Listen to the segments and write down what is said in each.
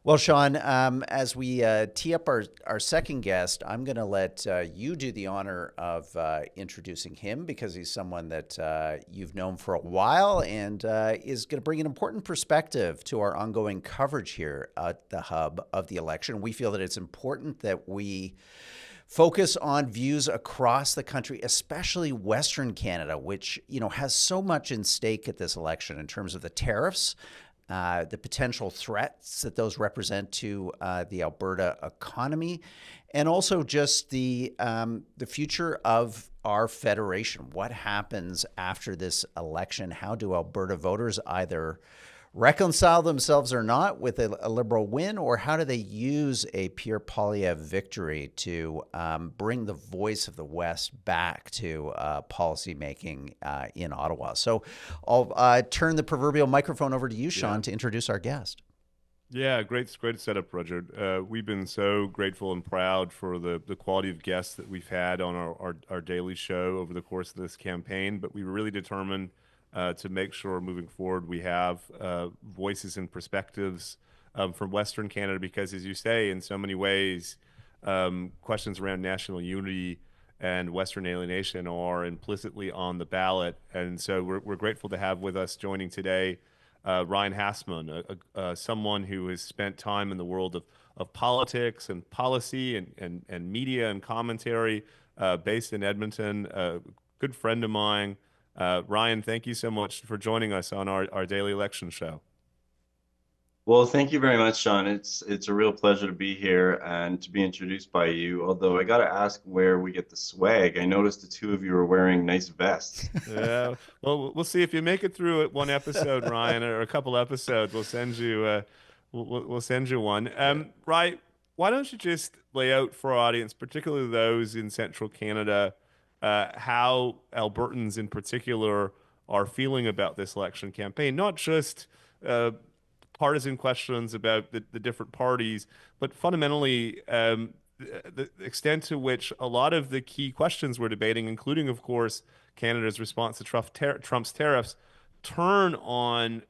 Well, Sean, as we tee up our second guest, I'm going to let you do the honor of introducing him because he's someone that you've known for a while and is going to bring an important perspective to our ongoing coverage here at the hub of the election. We feel that it's important that we focus on views across the country, especially Western Canada, which has so much in stake at this election in terms of the tariffs, the potential threats that those represent to the Alberta economy, and also just the future of our federation. What happens after this election? How do Alberta voters either reconcile themselves or not with a Liberal win, or how do they use a Pierre Poilievre victory to bring the voice of the West back to policy making in Ottawa? So I'll turn the proverbial microphone over to you, Sean, to introduce our guest. Yeah, great setup, Roger. We've been so grateful and proud for the quality of guests that we've had on our daily show over the course of this campaign, but we were really determined to make sure moving forward we have voices and perspectives from Western Canada because, as you say, in so many ways, questions around national unity and Western alienation are implicitly on the ballot. And so we're grateful to have with us joining today Ryan Hastman, someone who has spent time in the world of politics and policy and media and commentary based in Edmonton, a good friend of mine. Ryan, thank you so much for joining us on our daily election show. Well, thank you very much, Sean. It's a real pleasure to be here and to be introduced by you. Although I got to ask where we get the swag. I noticed the two of you are wearing nice vests. Yeah, well, we'll see if you make it through it one episode, Ryan, or a couple episodes. We'll send you we'll send you one. Ryan, why don't you just lay out for our audience, particularly those in Central Canada, how Albertans in particular are feeling about this election campaign, not just partisan questions about the different parties, but fundamentally the extent to which a lot of the key questions we're debating, including, of course, Canada's response to Trump's tariffs, turn on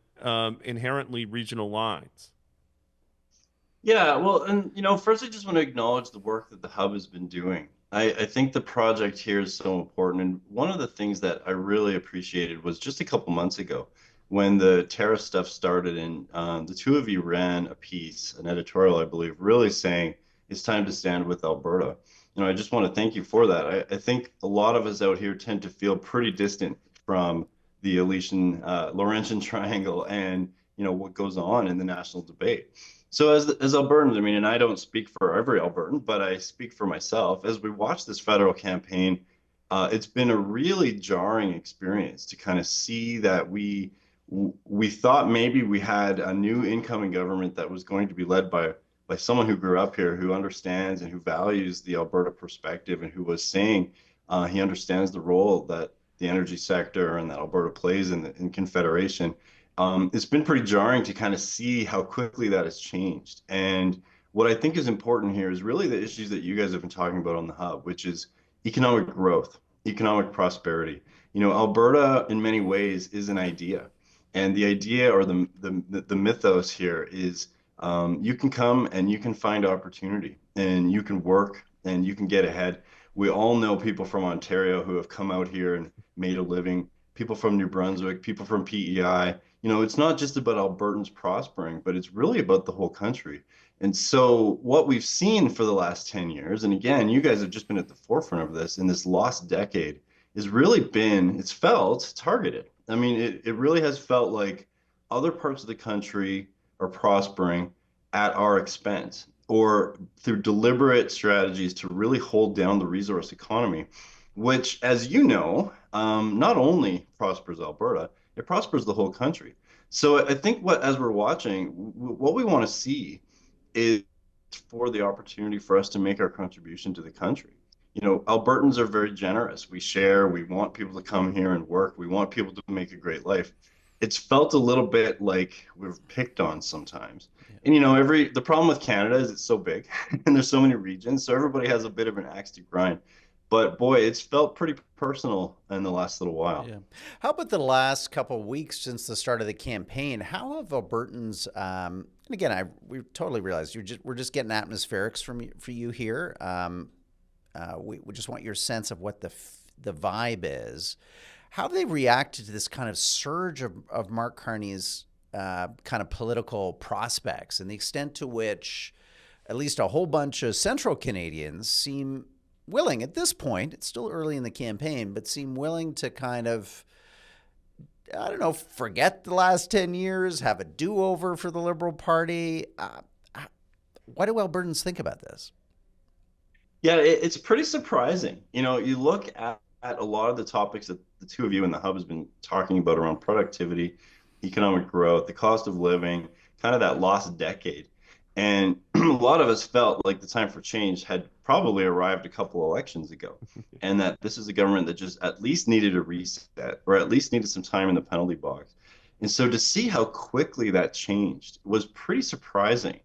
inherently regional lines. Yeah, well, and first I just want to acknowledge the work that the Hub has been doing. I think the project here is so important. And one of the things that I really appreciated was just a couple months ago when the tariff stuff started and the two of you ran a piece, an editorial, I believe, really saying it's time to stand with Alberta. I just want to thank you for that. I think a lot of us out here tend to feel pretty distant from the Laurentian Triangle and, what goes on in the national debate. So as Albertans, I mean, and I don't speak for every Albertan, but I speak for myself. As we watch this federal campaign, it's been a really jarring experience to kind of see that we thought maybe we had a new incoming government that was going to be led by someone who grew up here, who understands and who values the Alberta perspective, and who was saying he understands the role that the energy sector and that Alberta plays in Confederation. It's been pretty jarring to kind of see how quickly that has changed. And what I think is important here is really the issues that you guys have been talking about on the Hub, which is economic growth, economic prosperity. Alberta in many ways is an idea. And the idea or the mythos here is you can come and you can find opportunity and you can work and you can get ahead. We all know people from Ontario who have come out here and made a living, people from New Brunswick, people from PEI. It's not just about Albertans prospering, but it's really about the whole country. And so what we've seen for the last 10 years, and again, you guys have just been at the forefront of this in this lost decade, has really been, it's felt targeted. I mean, it really has felt like other parts of the country are prospering at our expense or through deliberate strategies to really hold down the resource economy, which, as you know, not only prospers Alberta, it prospers the whole country. So I think as we're watching, what we want to see is for the opportunity for us to make our contribution to the country. Albertans are very generous. We share, we want people to come here and work. We want people to make a great life. It's felt a little bit like we're picked on sometimes. And the problem with Canada is it's so big and there's so many regions. So everybody has a bit of an axe to grind. But boy, it's felt pretty personal in the last little while. Yeah. How about the last couple of weeks since the start of the campaign? How have Albertans? And again, we totally realize we're just getting atmospherics for you here. We just want your sense of what the vibe is. How have they reacted to this kind of surge of Mark Carney's kind of political prospects and the extent to which at least a whole bunch of Central Canadians seem willing at this point, it's still early in the campaign, but seem willing to kind of, I don't know, forget the last 10 years, have a do-over for the Liberal Party. What do Albertans think about this? Yeah, it's pretty surprising. You look at a lot of the topics that the two of you in the hub has been talking about around productivity, economic growth, the cost of living, kind of that lost decade. And a lot of us felt like the time for change had probably arrived a couple elections ago, and that this is a government that just at least needed a reset or at least needed some time in the penalty box. And so to see how quickly that changed was pretty surprising.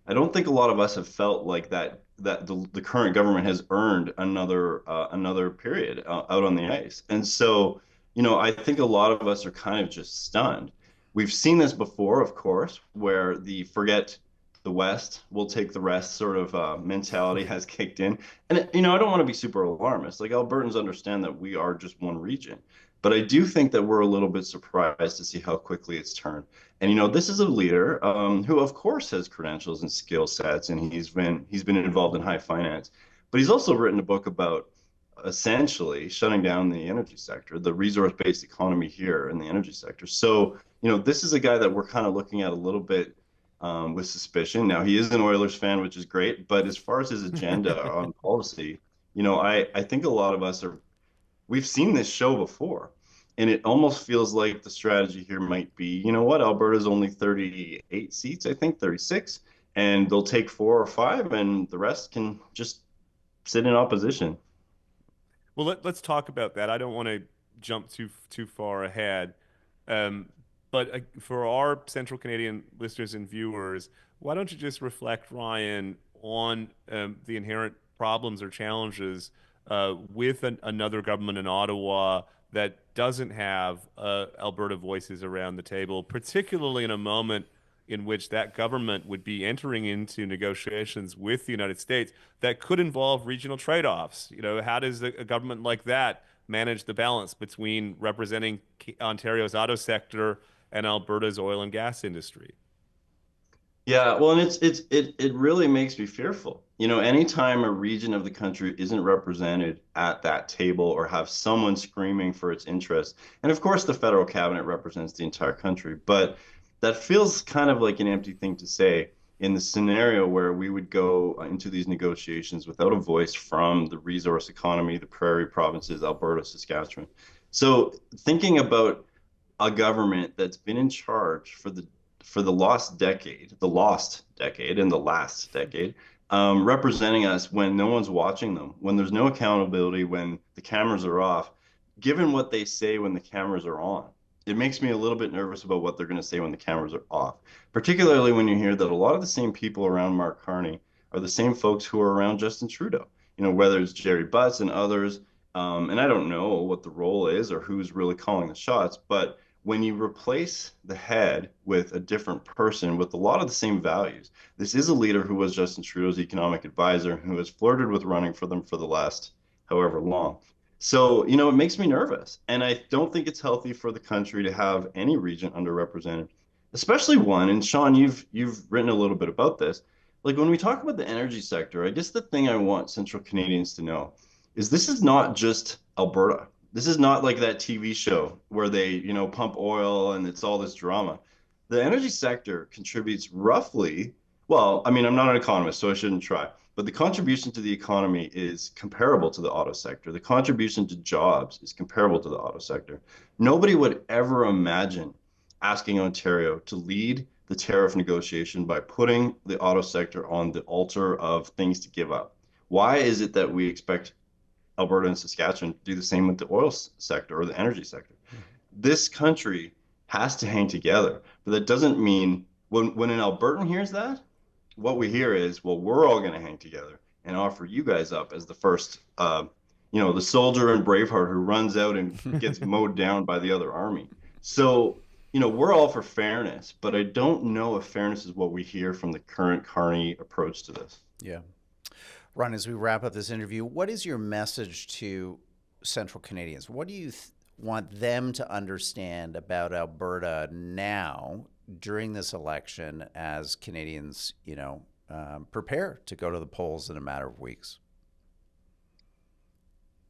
I don't think a lot of us have felt like that the current government has earned another period out on the ice. And so, I think a lot of us are kind of just stunned. We've seen this before, of course, where the forget the West, we'll take the rest sort of mentality has kicked in. And, I don't want to be super alarmist. Like Albertans understand that we are just one region. But I do think that we're a little bit surprised to see how quickly it's turned. And this is a leader who, of course, has credentials and skill sets, and he's been involved in high finance. But he's also written a book about essentially shutting down the energy sector, the resource-based economy here in the energy sector. So, this is a guy that we're kind of looking at a little bit with suspicion. Now, he is an Oilers fan, which is great. But as far as his agenda on policy, I think a lot of us we've seen this show before. And it almost feels like the strategy here might be, Alberta's only 38 seats, I think 36, and they'll take 4 or 5, and the rest can just sit in opposition. Well, let's talk about that. I don't want to jump too far ahead. Um, but for our Central Canadian listeners and viewers, why don't you just reflect, Ryan, on the inherent problems or challenges with another government in Ottawa that doesn't have Alberta voices around the table, particularly in a moment in which that government would be entering into negotiations with the United States that could involve regional trade-offs. How does a government like that manage the balance between representing Ontario's auto sector and Alberta's oil and gas industry? Yeah, well, and it really makes me fearful. Anytime a region of the country isn't represented at that table or have someone screaming for its interests, and of course the federal cabinet represents the entire country, but that feels kind of like an empty thing to say in the scenario where we would go into these negotiations without a voice from the resource economy, the prairie provinces, Alberta, Saskatchewan. So thinking about a government that's been in charge for the lost decade and the last decade, representing us when no one's watching them, when there's no accountability, when the cameras are off, given what they say when the cameras are on. It makes me a little bit nervous about what they're going to say when the cameras are off, particularly when you hear that a lot of the same people around Mark Carney are the same folks who are around Justin Trudeau, whether it's Jerry Butts and others. And I don't know what the role is or who's really calling the shots, but when you replace the head with a different person with a lot of the same values, this is a leader who was Justin Trudeau's economic advisor, who has flirted with running for them for the last however long. So, it makes me nervous. And I don't think it's healthy for the country to have any region underrepresented, especially one. And Sean, you've written a little bit about this. Like when we talk about the energy sector, I guess the thing I want Central Canadians to know is this is not just Alberta. This is not like that TV show where they, pump oil and it's all this drama. The energy sector contributes roughly, well, I mean, I'm not an economist, so I shouldn't try, but the contribution to the economy is comparable to the auto sector. The contribution to jobs is comparable to the auto sector. Nobody would ever imagine asking Ontario to lead the tariff negotiation by putting the auto sector on the altar of things to give up. Why is it that we expect Alberta and Saskatchewan do the same with the oil sector or the energy sector? This country has to hang together, but that doesn't mean when an Albertan hears that, what we hear is, well, we're all going to hang together and offer you guys up as the first the soldier in Braveheart who runs out and gets mowed down by the other army. So, we're all for fairness, but I don't know if fairness is what we hear from the current Carney approach to this. Yeah. Ron, as we wrap up this interview, what is your message to Central Canadians? What do you want them to understand about Alberta now during this election as Canadians, prepare to go to the polls in a matter of weeks?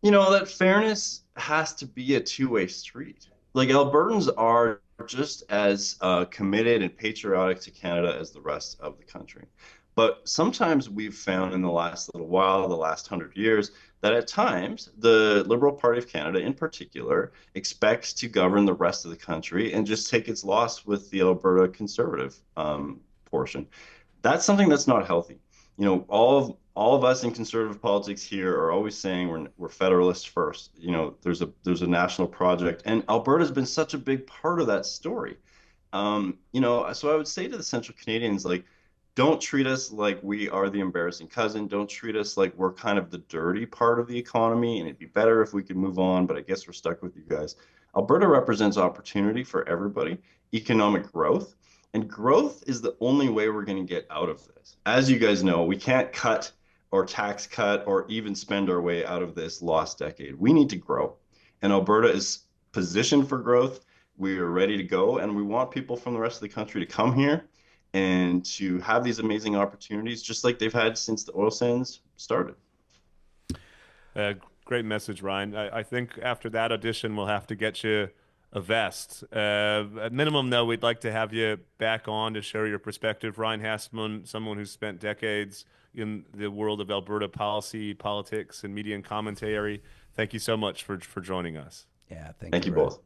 That fairness has to be a two-way street. Like Albertans are just as committed and patriotic to Canada as the rest of the country. But sometimes we've found in the last little while, the last 100 years, that at times the Liberal Party of Canada in particular expects to govern the rest of the country and just take its loss with the Alberta Conservative portion. That's something that's not healthy. All of us in conservative politics here are always saying we're federalists first. There's a national project, and Alberta's been such a big part of that story. So I would say to the Central Canadians, like, don't treat us like we are the embarrassing cousin. Don't treat us like we're kind of the dirty part of the economy, and it'd be better if we could move on, but I guess we're stuck with you guys. Alberta represents opportunity for everybody, economic growth, and growth is the only way we're going to get out of this. As you guys know, we can't cut or tax cut or even spend our way out of this lost decade. We need to grow. And Alberta is positioned for growth. We are ready to go. And we want people from the rest of the country to come here and to have these amazing opportunities, just like they've had since the oil sands started. Great message, Ryan. I think after that audition, we'll have to get you a vest. At minimum, though, we'd like to have you back on to share your perspective. Ryan Hastman, someone who's spent decades in the world of Alberta policy, politics, and media and commentary. Thank you so much for joining us. Yeah, thank you both.